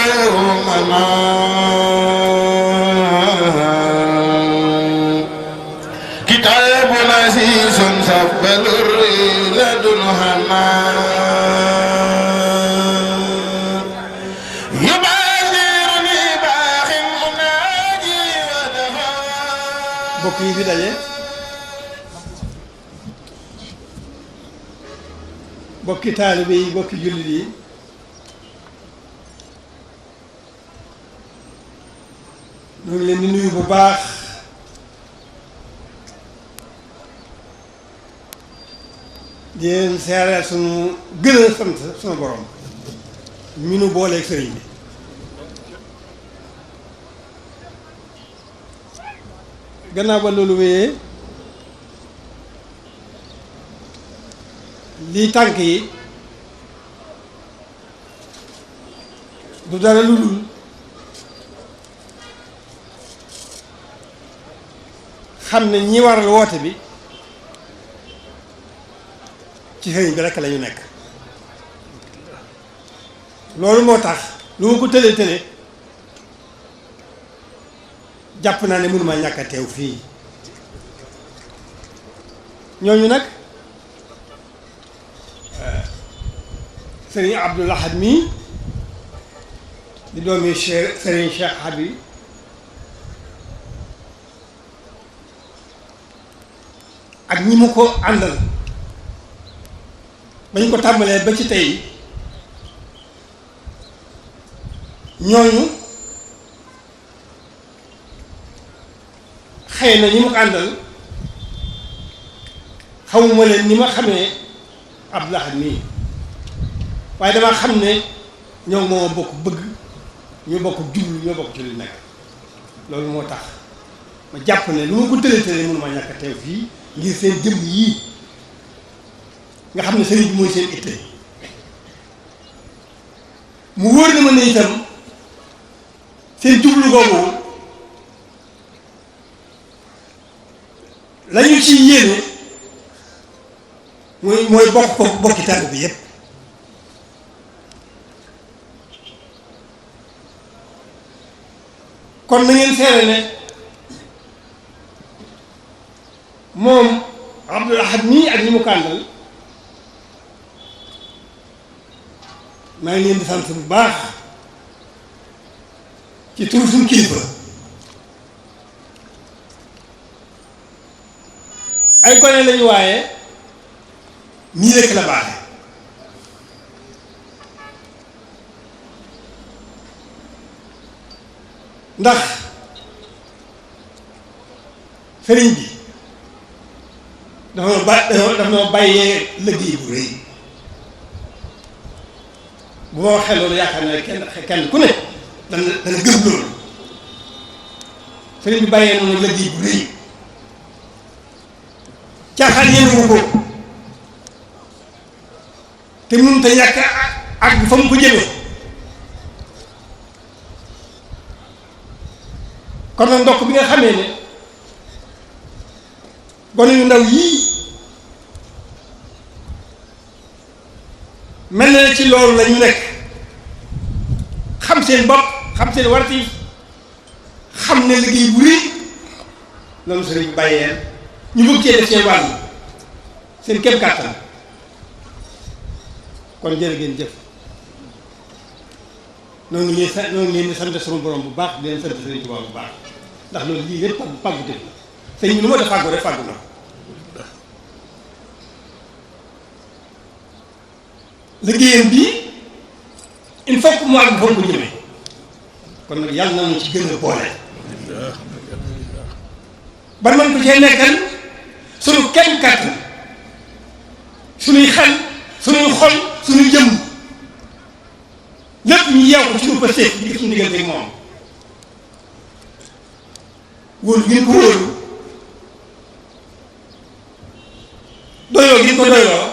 يومنا كتاب عزيز سبل الريل دنهنا يبادرني باخ مناجي ودها bokk yi fi daje bokki taalibe yi bokki jullit yi ñu ngi leen di nuyu bu baax di leen seereel sunu gën a sant sunu borom mi nu booleeg sëriñ bi gannaaw ba loolu wéyee lii tànk yi du dara lu dul xam ne ñi waral woote bi ci sëriñ bi rekk la ñu nekk loolu moo tax lu ma ko tëlee tëlee jàpp naa ne mënuma ñàkk a teew fii ñooñu nag sëriñ Abdou Lahad mii di doomi sëriñ Cheikh Habib ak ñi mu ko àndal bañ ko tàmbalee ba ci tey ñooñu xëy na ñi mu ko àndal xamuma leen ni ma xamee Abdou Lahad mii waaye dama xam ne ñoom moo bokk bëgg ñoo bokk jublu ñoo bokk ci lu nekk loolu moo tax ma jàpp ne lu ma ko tëlee tëlee mënuma ñàkk a teew fii ngir seen jëmm yii nga xam ne sëriñ bi mooy seen itte mu wóor na ma ne itam seen jublu boobu la ñu ci yéene mooy bokki taalibe bi yépp kon na ngeen seere ne moom Abdou Lahad nii ak ñi mu kàndal maa ngi leen di sant bu baax ci turu suñu kilifa ay gone lañu waaye nii rekk la baaxe ndax sëriñ bi dafa noo bàyyee liggéey bu rëy bu ma waxee loolu yaakaar naa kenn ku ne dana gëm loolu sëriñ bi bàyyee noonu liggéey bu rëy caaxaan yéen ko te mënut a ñàkk ak fa mu ko jëmee kon nag ndokk bi nga xamee ne gone yu ndaw yii mel na ci loolu la ñu nekk xam seen bopp xam seen wartiif xam ne liggéey bu rëy loolu sëriñ bi bàyyeen ñu bëgg cee def seen wàll seen képp kàttan kon jërë ngeen jëf noo ngi leen di sant sama borom bu baax di leen sant sëriñ Tuubaa bu baax ndax loolu lii lépp pàggu dëgg la sëriñ bi lu ma def fàggu rek fàggu na liggéeyam bii il faut que mu àgg fa mu ko jëmee kon nag yàlla na mu ci gën a boole ba man ko cee nekkal suñu kenn kàttan suñuy xel suñuy xol suñuy jëmm lépp ñu yeew ko suñu pëstéef di suñu diggante ak moom wóolu gi ñu ko wóolu doyloo gi ñu ko doyloo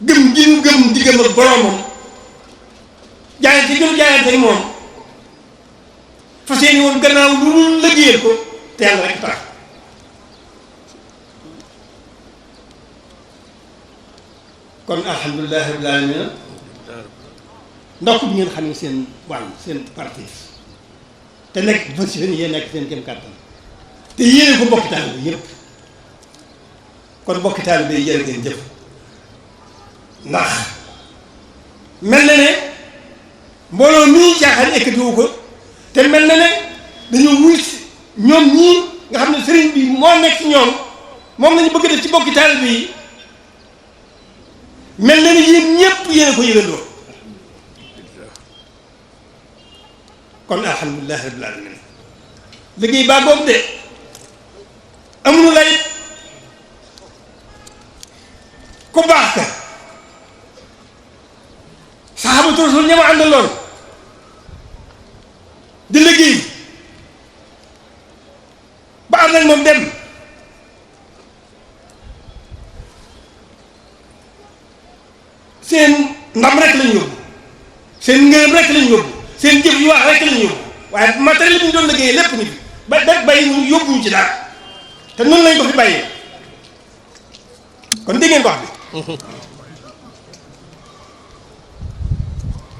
gëm gi ñu gëm diggam ak boroomam jaayante gi ñu jaayante ak moom fas yéene woon gannaaw lu dul liggéeyal ko te yàlla rek tax kon alhamdulilah rabbil alamin ndokk bi ngeen xam ne seen wàll seen parti te nekk fa si yéen nekk seen kem kàttan te yéene ko bokki taalibe bi yëpp kon bokki taalibe yi jërë ngeen jëf ndax mel na ne mbooloo mii caaxaan ekkatiwu ko te mel na ne dañoo wuy ñoom ñii nga xam ne sëriñ bi moo nekk ci ñoom moom lañu bëgg def ci bokki taalibe yi mel na ne yéen ñëpp yéen a ko yëgandoo kon alhamdulilah rabbil alamin liggéey baa boobu de amuñu lay ku baax ka saxaabatu rasul ñama àndaloon di liggéey ba am nag moom dem seen ndam rek lañ yóbbu seen ngërëm rek lañ yóbbu seen jëf yu wax rek lañ yóbbu waaye matériel bi ñu doon liggéeyee lépp ñu fi ba bàyyi ñu yóbbuñu ci dara te noonu lañ ko fi bàyyee kon dégg ngeen wax bi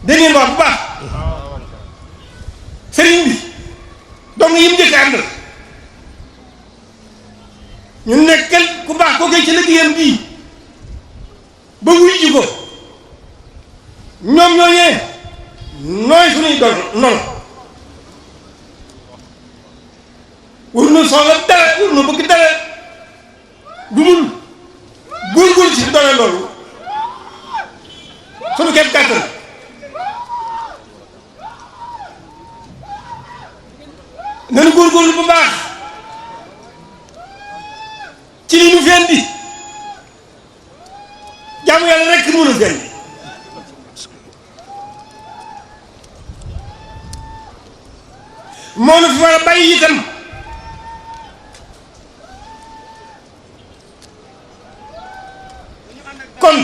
dégg ngeen wax bu baax sëriñ bi dong yi mu njëkk àndal ñu nekkal ku baax koo koy ci liggéeyam bii ba wuy ji ko ñoom ñooñee nooy suñuy doon noonu war na soxla dara war na bëgg dara du dul góorgóorlu ci doole loolu suñu képp kàttan nañu góorgóorlu bu baax ci li ñu fi indi jaamu yàlla rekk moo la fi indi moo na fi war a bàyyi itam kon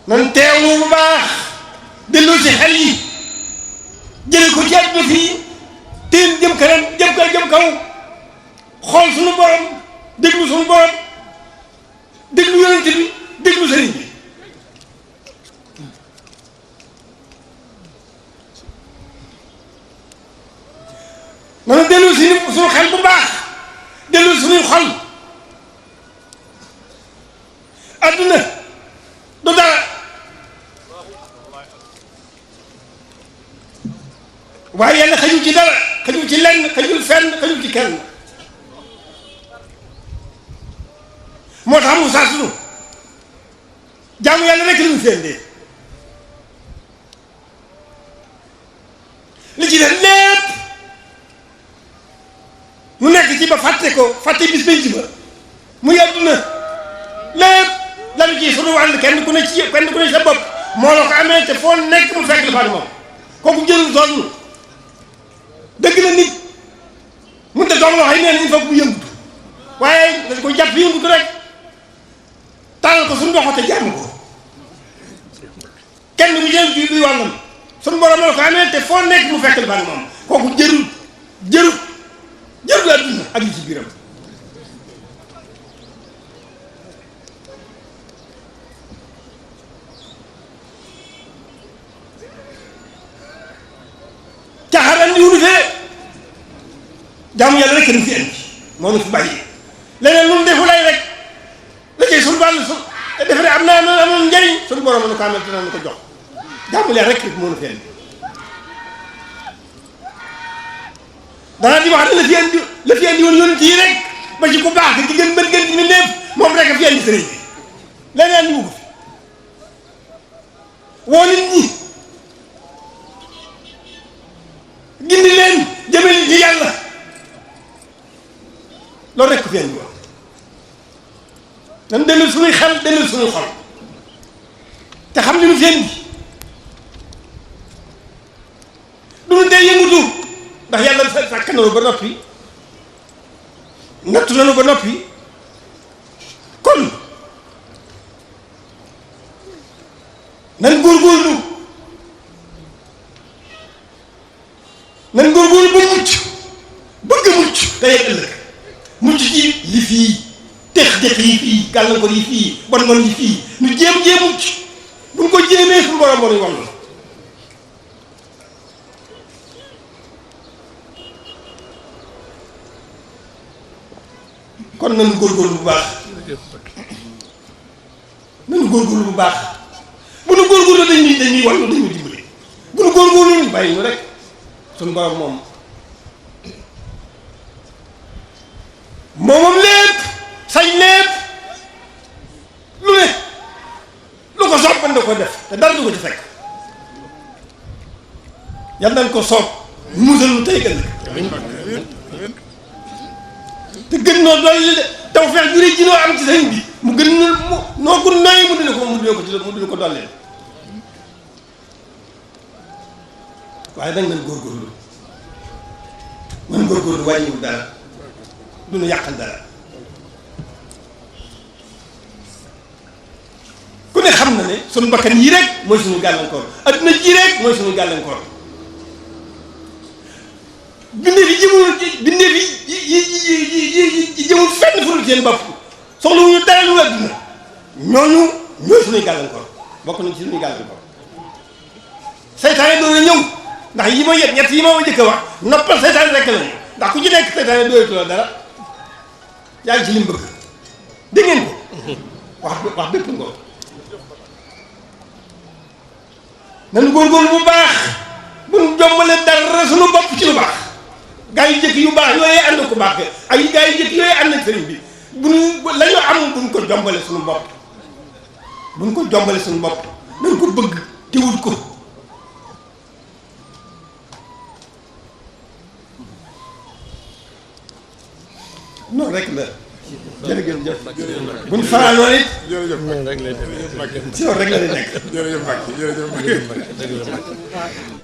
nan teewlu bu baax delloo ci xel yi jële ko ci àdduna fii teen jëm kanam jëm kaw xool suñu borom déglu suñu borom déglu yonent bi déglu sëriñ bi nanu dellu si suñu xel bu baax dellu suñuy xol adduna du dara waaye yàlla xajul ci dara xajul ci lenn xajul fenn xajul ci kenn moo tax mu saa sunu jaamu yàlla rek li mu féndee li ci def lépp mu nekk ci ba fàtte ko fàtte bis bañ ci ba muy adduna lépp lalu ci sunu wàll kenn ku ne sa bopp moo la ko amee te foo nekk mu fekk la fa moom kooku jëlul sonn dëgg la nit mun te doom loo xam ne il faut que mu yëngutu waaye dañ ko jàpp yëngutu rek tàllal ko suñu loxo te jàmm ko kenn mu jël ci luy wàllam suñu borom la ko amee te foo nekk mu fekk la fa moom kooku jërul adduna ak li ci biiram caaxaan andi wuñu fee jaamu yàlla rek nu fi indi moo nu fi bàyyi leneen lu mu defu lay rek la cay suñu wàll su defe ne am na njëriñ suñu borom nu ko amee dina nu ko jox jaamu yàlla rek moo nu fi indi danaa di wax ne la fi indi woon yonent yi rek ba ci ku baax di gën bën gën ci mi néef moom rek a fi indi sëriñ bi leneen ñu ko fi woo nit ñi gindi leen jëmale ci yàlla loolu rek ko fi indi woon nan dellu suñuy xel dellu suñuy xol te xam li nu fi indi du nu dee yëngutu ndax yàlla sàkk nanu ba noppi nattu nanu ba noppi kon nan góorgóorlu ba mucc bëgg mucc tey ak ëllëg mucc ci li fii tex-tex yi fii gàllankoor yi fii bon yi fii nu jéem mucc bu ñu ko jéemee suñu borom moo ñu wàll kon nañu góorgóorlu bu baax nañu góorgóorlu bu baax bu nu góorgóorlu dañuy wàllu dañuy dimbali bu nu góorgóorlu ñu bàyyi ñu rek suñu borom moom lépp sañ lépp lu ne lu ko soob mën na ko def te dara du ko ci fekk yal nañ ko soob musal lu tey gën te gën noo doy tawfeex ju rëy ji noo am ci sëñ bi mu gën noo ko noyyi mu dina ko dolli waaye nag nañ góorgóorlu wàññiwul dara du ñu yàqal dara ku ne xam na ne suñu bakkan yii rek mooy suñu gàllankoor adduna ji rek mooy suñu gàllankoor bindeef yi jëmul fenn fu dul seen bopp soxla wu ñu dara lu adduna ñooy suñuy gàllankoor bokk nañ ci suñuy gàllankoor seytaane doon na ñëw ndax yi ma yet ñett yi ma jëkk a wax noppal seytaane rek lañu ndax ku ci nekk seytaane doyatu la dara yaa ngi ci lim bëgg dégg ngeen ko wax bépp ngoon nañu góorgóorlu bu baax bu ñu jombale dara suñu bopp ci lu baax gaa yu jëkk yu baax yooyu ànd ko baax ay gaa yu jëkk yooyu ànd ak sëriñ bi bu ñu la ñu am buñ ko jombale suñu bopp nañ ko bëgg te wut ko noonu rek la jërëjëf buñ fanaanoo it ci loolu rek la di nekk